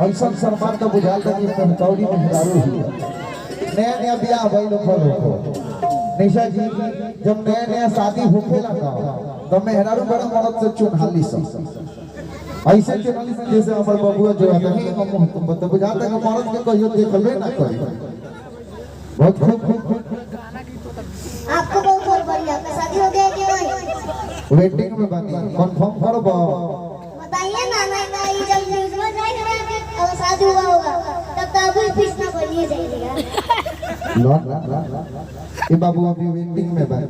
ऐसा सम्मान तो बुझाल था कि कौड़ी में हिरारू हुई नया नया ब्याह भाई लोग निशा जी जब नया नया शादी होके लगा तो मेहरारू बड़ा मौत से चुनहाली सब ऐसे चुनहाली से जैसे हमारे बबुआ जो आता है हम तो बुझाता है कि मौत के कहियो देखबे ना करी बहुत खूब आपको बहुत बढ़िया शादी हो गया कि नहीं वेटिंग में बनी कंफर्म करो बताइए ना नहीं जब न्यूज़ में जाएगा और शादी हुआ होगा तब तो अभी फिक्स ना बनिए जाइएगा ये बाबू अभी वेटिंग में बनी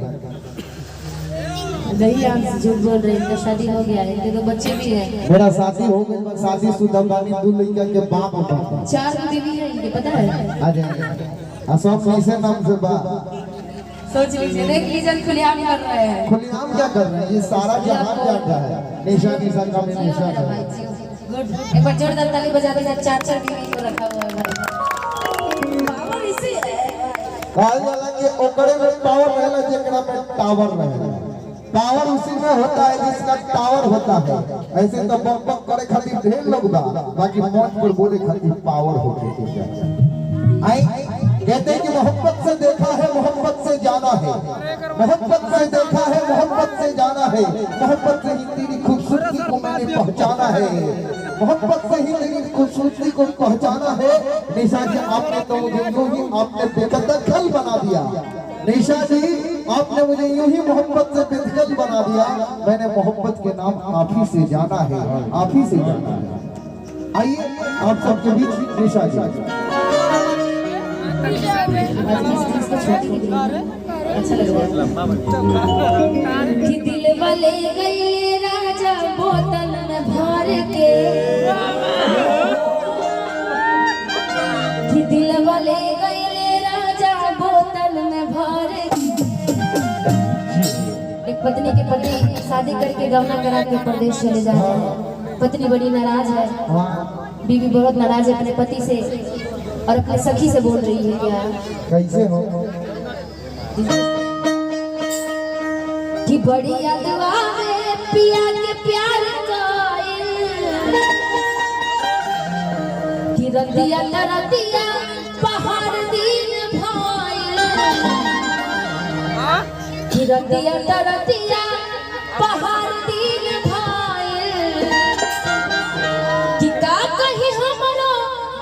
नहीं आप झूठ बोल रहे हैं शादी हो गया है तो बच्चे भी हैं मेरा शादी हो गई शादी शुदा बानी दो लड़का के बाप होता 4 बीवी है इनके पता है आ जाए असम कैसे नाम से बा सोच लीजिए देख लीजिए खुलेआम कर रहे हैं खुलेआम क्या कर रहे हैं ये सारा जहान जान रहा है निशा निशा का में निशा है गुड एक बार जोरदार ताली बजा दीजिए 4 बीवी को रखा हुआ है पावर इसी है कहा जाला कि ओकरे में पावर रहला जेकरा में टावर रहेला पावर उसी में होता है जिसका टावर होता है ऐसे तो बम बम करे खातिर ढेर लोग बा बाकी मौत पर बोले खातिर पावर होके आई कहते हैं कि मोहब्बत से देखा है मोहब्बत से जाना है मोहब्बत से देखा है मोहब्बत से जाना है मोहब्बत से ही तेरी खूबसूरती को मैंने पहचाना है मोहब्बत से ही तेरी खूबसूरती को पहचाना है निशा जी आपने तो मुझे यूं ही आपने बेदखल बना दिया निशा जी आपने मुझे यूं ही मोहब्बत से बेदखल बना दिया मैंने मोहब्बत के नाम आप ही से जाना है आप ही से जाना है आइए आप सबके बीच निशा जी अच्छा लग रहा है कि दिल वाले गए राजा बोतल में भर के कि दिल वाले गए राजा बोतल में भर के एक पत्नी के पति शादी करके गवना करा के प्रदेश चले जा रहे हैं पत्नी बड़ी नाराज है बीवी बहुत नाराज है अपने पति से और अपने सखी से बोल रही है क्या कैसे हो कि बड़ी अगवा में पिया के प्यार कि रतिया तरतिया पहाड़ दिन भाई कि रतिया तरतिया पहाड़ दिन भाई कि का कहीं हमरो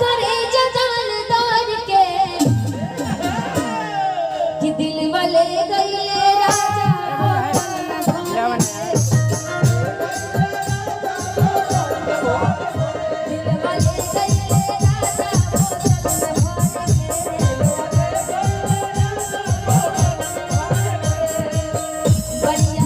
करे जजान दौर के कि दिल वाले गए राजा बढ़िया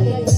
के